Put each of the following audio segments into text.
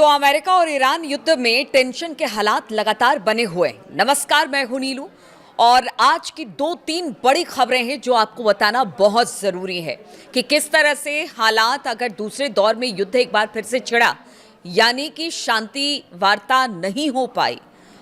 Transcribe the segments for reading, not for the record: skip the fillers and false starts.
तो अमेरिका और ईरान युद्ध में टेंशन के हालात लगातार बने हुए हैं। नमस्कार, मैं हूं नीलू और आज की 2-3 बड़ी खबरें हैं जो आपको बताना बहुत जरूरी है कि किस तरह से हालात अगर दूसरे दौर में युद्ध एक बार फिर से छिड़ा, यानी कि शांति वार्ता नहीं हो पाई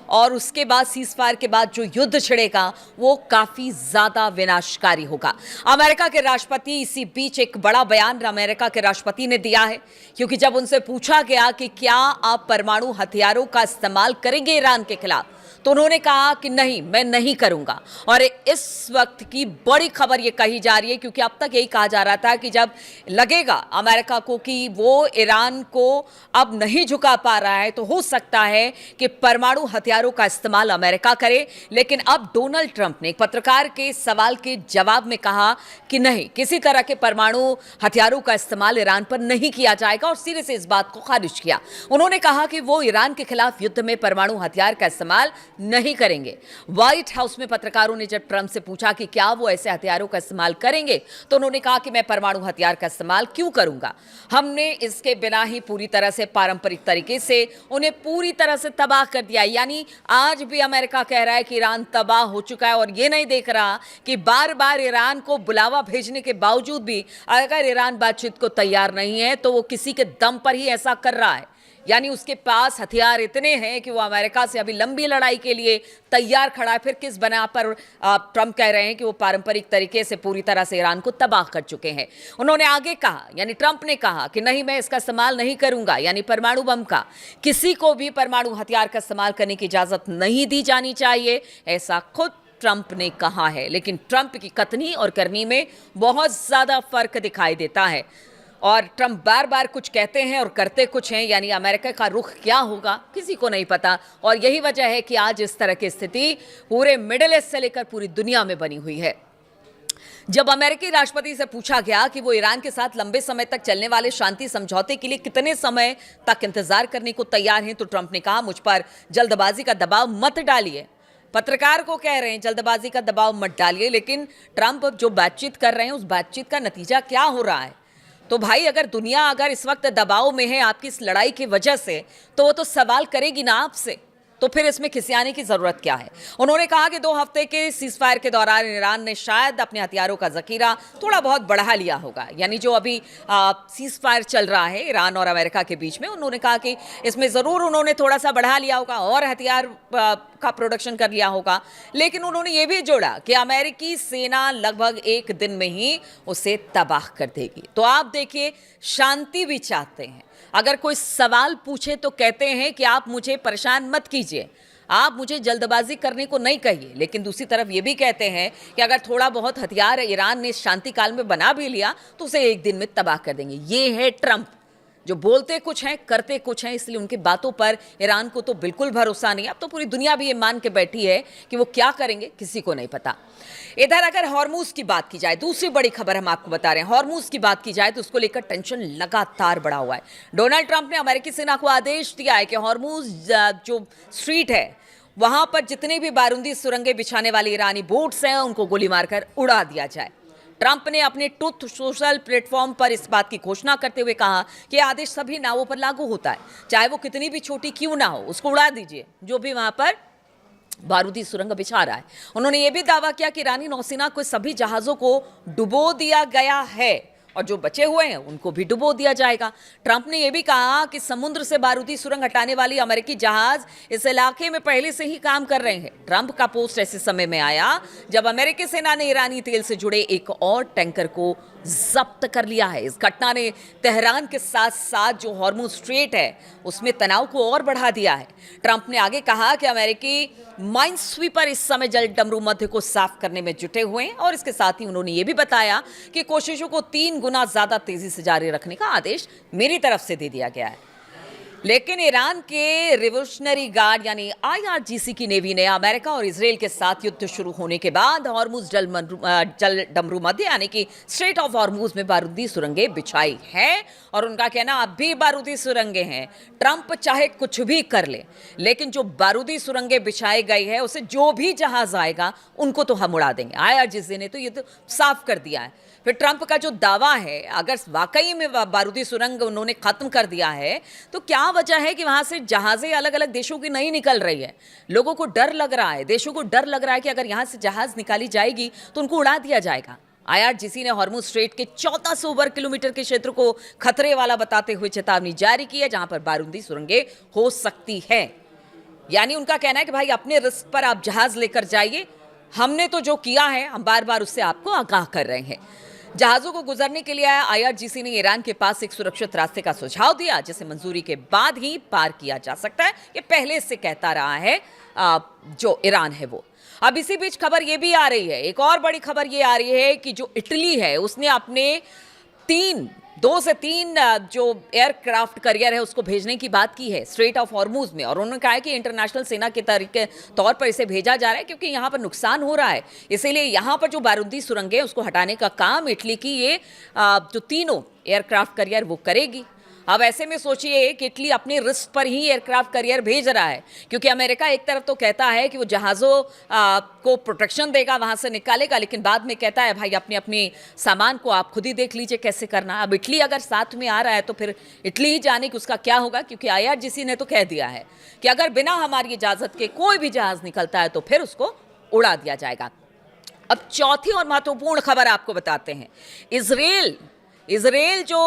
और उसके बाद सीजफायर के बाद जो युद्ध छिड़ेगा वो काफी ज्यादा विनाशकारी होगा। अमेरिका के राष्ट्रपति इसी बीच एक बड़ा बयान अमेरिका के राष्ट्रपति ने दिया है, क्योंकि जब उनसे पूछा गया कि क्या आप परमाणु हथियारों का इस्तेमाल करेंगे ईरान के खिलाफ, तो उन्होंने कहा कि नहीं, मैं नहीं करूंगा। और इस वक्त की बड़ी खबर ये कही जा रही है, क्योंकि अब तक यही कहा जा रहा था कि जब लगेगा अमेरिका को कि वो ईरान को अब नहीं झुका पा रहा है तो हो सकता है कि परमाणु हथियारों का इस्तेमाल अमेरिका करे। लेकिन अब डोनाल्ड ट्रंप ने एक पत्रकार के सवाल के जवाब में कहा कि नहीं, किसी तरह के परमाणु हथियारों का इस्तेमाल ईरान पर नहीं किया जाएगा और सिरे से इस बात को खारिज किया। उन्होंने कहा कि वो ईरान के खिलाफ युद्ध में परमाणु हथियार का इस्तेमाल नहीं करेंगे। व्हाइट हाउस में पत्रकारों ने जब ट्रंप से पूछा कि क्या वो ऐसे हथियारों का इस्तेमाल करेंगे, तो उन्होंने कहा कि मैं परमाणु हथियार का इस्तेमाल क्यों करूंगा। हमने इसके बिना ही पूरी तरह से पारंपरिक तरीके से उन्हें पूरी तरह से तबाह कर दिया। यानी आज भी अमेरिका कह रहा है कि ईरान तबाह हो चुका है और ये नहीं देख रहा कि बार बार ईरान को बुलावा भेजने के बावजूद भी अगर ईरान बातचीत को तैयार नहीं है तो वो किसी के दम पर ही ऐसा कर रहा है। यानी उसके पास हथियार इतने हैं कि वो अमेरिका से अभी लंबी लड़ाई के लिए तैयार खड़ा है। फिर किस बना पर ट्रंप कह रहे हैं कि वो पारंपरिक तरीके से पूरी तरह से ईरान को तबाह कर चुके हैं। उन्होंने आगे कहा, यानी ट्रंप ने कहा कि नहीं, मैं इसका इस्तेमाल नहीं करूंगा, यानी परमाणु बम का। किसी को भी परमाणु हथियार का इस्तेमाल करने की इजाजत नहीं दी जानी चाहिए, ऐसा खुद ट्रंप ने कहा है। लेकिन ट्रंप की कथनी और करनी में बहुत ज्यादा फर्क दिखाई देता है और ट्रंप बार बार कुछ कहते हैं और करते कुछ हैं। यानी अमेरिका का रुख क्या होगा किसी को नहीं पता। और यही वजह है कि आज इस तरह की स्थिति पूरे मिडिल ईस्ट से लेकर पूरी दुनिया में बनी हुई है। जब अमेरिकी राष्ट्रपति से पूछा गया कि वो ईरान के साथ लंबे समय तक चलने वाले शांति समझौते के लिए कितने समय तक इंतजार करने को तैयार हैं, तो ट्रंप ने कहा, मुझ पर जल्दबाजी का दबाव मत डालिए। पत्रकार को कह रहे हैं जल्दबाजी का दबाव मत डालिए, लेकिन ट्रंप जो बातचीत कर रहे हैं उस बातचीत का नतीजा क्या हो रहा है। तो भाई, अगर दुनिया अगर इस वक्त दबाव में है आपकी इस लड़ाई की वजह से, तो वो तो सवाल करेगी ना आपसे। तो फिर इसमें खिसियाने की जरूरत क्या है। उन्होंने कहा कि 2 हफ्ते के सीजफायर के दौरान ईरान ने शायद अपने हथियारों का जखीरा थोड़ा बहुत बढ़ा लिया होगा। यानी जो अभी सीजफायर चल रहा है ईरान और अमेरिका के बीच में, उन्होंने कहा कि इसमें जरूर उन्होंने थोड़ा सा बढ़ा लिया होगा और हथियार का प्रोडक्शन कर लिया होगा। लेकिन उन्होंने ये भी जोड़ा कि अमेरिकी सेना लगभग 1 दिन में ही उसे तबाह कर देगी। तो आप देखिए, शांति भी चाहते हैं। अगर कोई सवाल पूछे तो कहते हैं कि आप मुझे परेशान मत कीजिए, आप मुझे जल्दबाजी करने को नहीं कहिए। लेकिन दूसरी तरफ ये भी कहते हैं कि अगर थोड़ा बहुत हथियार ईरान ने शांति काल में बना भी लिया तो उसे 1 दिन में तबाह कर देंगे। ये है ट्रंप, जो बोलते कुछ हैं करते कुछ हैं। इसलिए उनकी बातों पर ईरान को तो बिल्कुल भरोसा नहीं। अब तो पूरी दुनिया भी ये मान के बैठी है कि वो क्या करेंगे किसी को नहीं पता। इधर अगर हॉर्मूज की बात की जाए, दूसरी बड़ी खबर हम आपको बता रहे हैं, हॉर्मूज की बात की जाए तो उसको लेकर टेंशन लगातार बढ़ा हुआ है। डोनाल्ड ट्रंप ने अमेरिकी सेना को आदेश दिया है कि हॉर्मूज जो स्ट्रीट है वहां पर जितने भी बारूदी सुरंगें बिछाने वाले ईरानी बोट्स हैं उनको गोली मारकर उड़ा दिया जाए। ट्रंप ने अपने ट्रुथ सोशल प्लेटफॉर्म पर इस बात की घोषणा करते हुए कहा कि यह आदेश सभी नावों पर लागू होता है, चाहे वो कितनी भी छोटी क्यों ना हो, उसको उड़ा दीजिए जो भी वहां पर बारूदी सुरंग बिछा रहा है। उन्होंने ये भी दावा किया कि ईरानी नौसेना को सभी जहाजों को डुबो दिया गया है और जो बचे हुए हैं उनको भी डुबो दिया जाएगा। ट्रंप ने यह भी कहा कि समुद्र से बारूदी सुरंग हटाने वाली अमेरिकी जहाज इस इलाके में पहले से ही काम कर रहे हैं। ट्रंप का पोस्ट ऐसे समय में आया जब अमेरिकी सेना ने ईरानी तेल से जुड़े एक और टैंकर को जब्त कर लिया है। इस घटना ने तेहरान के साथ साथ जो हॉर्मुज स्ट्रेट है उसमें तनाव को और बढ़ा दिया है। ट्रंप ने आगे कहा कि अमेरिकी माइन स्वीपर इस समय जल डमरू मध्य को साफ करने में जुटे हुए हैं और इसके साथ ही उन्होंने ये भी बताया कि कोशिशों को 3 गुना ज्यादा तेजी से जारी रखने का आदेश मेरी तरफ से दे दिया गया है। लेकिन ईरान के रिवोल्यूशनरी गार्ड यानी आईआरजीसी की नेवी ने अमेरिका और इजराइल के साथ युद्ध शुरू होने के बाद हॉर्मुज जल डमरू मध्य यानी कि स्ट्रेट ऑफ हॉर्मुज में बारूदी सुरंगें बिछाई हैं और उनका कहना अब भी बारूदी सुरंगें हैं। ट्रंप चाहे कुछ भी कर ले, लेकिन जो बारूदी सुरंगें बिछाई गई है उसे जो भी जहाज आएगा उनको तो हम उड़ा देंगे। आईआरजीसी ने तो ये तो साफ कर दिया है। फिर ट्रंप का जो दावा है, अगर वाकई में बारूदी सुरंग उन्होंने खत्म कर दिया है, तो क्या वजह है कि वहां से जहाजें अलग अलग देशों की नहीं निकल रही है? लोगों को डर लग रहा है, देशों को डर लग रहा है कि अगर यहां से जहाज निकाली जाएगी तो उनको उड़ा दिया जाएगा। आईआरजीसी ने हॉर्मुज स्ट्रेट के 1400 वर्ग किलोमीटर के क्षेत्र को खतरे वाला बताते हुए चेतावनी जारी की है, जहां पर बारूदी सुरंगें हो सकती है। यानी उनका कहना है कि भाई अपने रिस्क पर आप जहाज लेकर जाइए, हमने तो जो किया है हम बार बार उससे आपको आगाह कर रहे हैं। जहाजों को गुजरने के लिए आईआरजीसी ने ईरान के पास एक सुरक्षित रास्ते का सुझाव दिया, जिसे मंजूरी के बाद ही पार किया जा सकता है। ये पहले से कहता रहा है जो ईरान है वो। अब इसी बीच खबर ये भी आ रही है, एक और बड़ी खबर ये आ रही है कि जो इटली है उसने अपने 2 से 3 जो एयरक्राफ्ट करियर है उसको भेजने की बात की है स्ट्रेट ऑफ हॉर्मुज में, और उन्होंने कहा है कि इंटरनेशनल सेना के तौर पर इसे भेजा जा रहा है क्योंकि यहाँ पर नुकसान हो रहा है। इसीलिए यहाँ पर जो बारूदी सुरंगें उसको हटाने का काम इटली की ये जो तीनों एयरक्राफ्ट करियर वो करेगी। अब ऐसे में सोचिए कि इटली अपने रिस्क पर ही एयरक्राफ्ट करियर भेज रहा है, क्योंकि अमेरिका एक तरफ तो कहता है कि वो जहाज़ों को प्रोटेक्शन देगा, वहां से निकालेगा, लेकिन बाद में कहता है भाई अपने अपने सामान को आप खुद ही देख लीजिए कैसे करना। अब इटली अगर साथ में आ रहा है तो फिर इटली ही जाने कि उसका क्या होगा, क्योंकि आईआरजीसी ने तो कह दिया है कि अगर बिना हमारी इजाज़त के कोई भी जहाज़ निकलता है तो फिर उसको उड़ा दिया जाएगा। अब चौथी और महत्वपूर्ण खबर आपको बताते हैं। इजराइल जो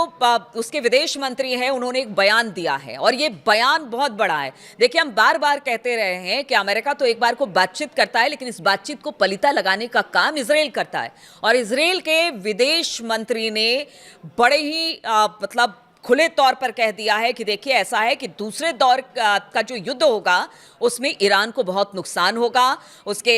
उसके विदेश मंत्री हैं उन्होंने एक बयान दिया है, और ये बयान बहुत बड़ा है। देखिए, हम बार बार कहते रहे हैं कि अमेरिका तो एक बार को बातचीत करता है, लेकिन इस बातचीत को पलीता लगाने का काम इजराइल करता है। और इजराइल के विदेश मंत्री ने बड़े ही मतलब खुले तौर पर कह दिया है कि देखिए ऐसा है कि दूसरे दौर का जो युद्ध होगा उसमें ईरान को बहुत नुकसान होगा। उसके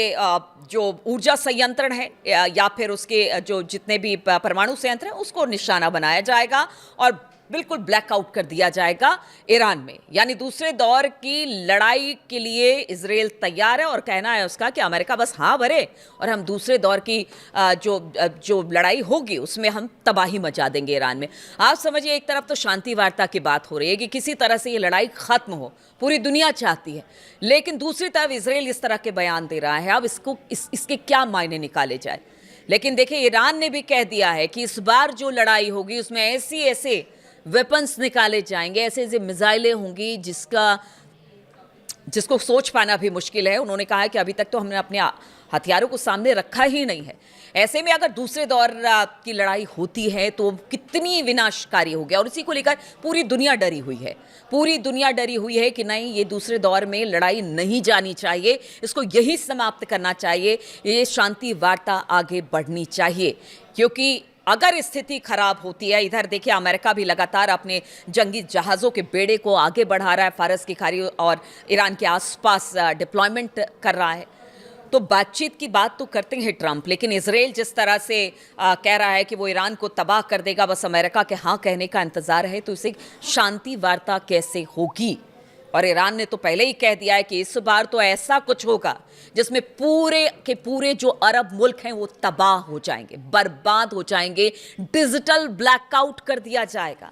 जो ऊर्जा संयंत्र है या फिर उसके जो जितने भी परमाणु संयंत्र हैं उसको निशाना बनाया जाएगा और बिल्कुल ब्लैकआउट कर दिया जाएगा ईरान में। यानी दूसरे दौर की लड़ाई के लिए इजराइल तैयार है, और कहना है उसका कि अमेरिका बस हाँ भरे और हम दूसरे दौर की जो लड़ाई होगी उसमें हम तबाही मचा देंगे ईरान में। आप समझिए, एक तरफ तो शांति वार्ता की बात हो रही है कि किसी तरह से ये लड़ाई खत्म हो, पूरी दुनिया चाहती है, लेकिन दूसरी तरफ इजराइल इस तरह के बयान दे रहा है। अब इसके क्या मायने निकाले जाए। लेकिन देखिए, ईरान ने भी कह दिया है कि इस बार जो लड़ाई होगी उसमें ऐसे वेपन्स निकाले जाएंगे, ऐसे मिसाइलें होंगी जिसको सोच पाना भी मुश्किल है। उन्होंने कहा है कि अभी तक तो हमने अपने हथियारों को सामने रखा ही नहीं है। ऐसे में अगर दूसरे दौर की लड़ाई होती है तो कितनी विनाशकारी होगी, और इसी को लेकर पूरी दुनिया डरी हुई है। पूरी दुनिया डरी हुई है कि नहीं, ये दूसरे दौर में लड़ाई नहीं जानी चाहिए, इसको यही समाप्त करना चाहिए, ये शांति वार्ता आगे बढ़नी चाहिए। क्योंकि अगर स्थिति खराब होती है, इधर देखिए अमेरिका भी लगातार अपने जंगी जहाज़ों के बेड़े को आगे बढ़ा रहा है, फारस की खाड़ी और ईरान के आसपास डिप्लॉयमेंट कर रहा है। तो बातचीत की बात तो करते हैं ट्रंप, लेकिन इजराइल जिस तरह से कह रहा है कि वो ईरान को तबाह कर देगा, बस अमेरिका के हाँ कहने का इंतज़ार है, तो इसे शांति वार्ता कैसे होगी। और ईरान ने तो पहले ही कह दिया है कि इस बार तो ऐसा कुछ होगा जिसमें पूरे के पूरे जो अरब मुल्क हैं वो तबाह हो जाएंगे, बर्बाद हो जाएंगे, डिजिटल ब्लैकआउट कर दिया जाएगा।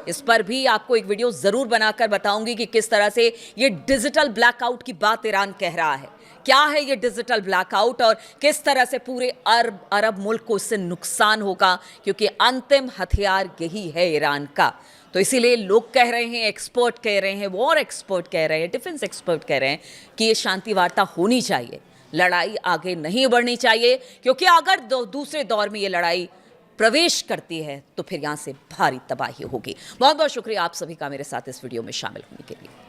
इस पर भी आपको एक वीडियो ज़रूर बनाकर बताऊंगी कि किस तरह से ये डिजिटल ब्लैकआउट की बात ईरान कह रहा है। क्या है ये डिजिटल ब्लैकआउट और किस तरह से पूरे अरब मुल्क को इससे नुकसान होगा, क्योंकि अंतिम हथियार यही है ईरान का। तो इसीलिए लोग कह रहे हैं, एक्सपर्ट कह रहे हैं, वॉर एक्सपर्ट कह रहे हैं, डिफेंस एक्सपर्ट कह रहे हैं कि ये शांति वार्ता होनी चाहिए, लड़ाई आगे नहीं बढ़नी चाहिए, क्योंकि अगर दूसरे दौर में ये लड़ाई प्रवेश करती है तो फिर यहाँ से भारी तबाही होगी। बहुत बहुत शुक्रिया आप सभी का मेरे साथ इस वीडियो में शामिल होने के लिए।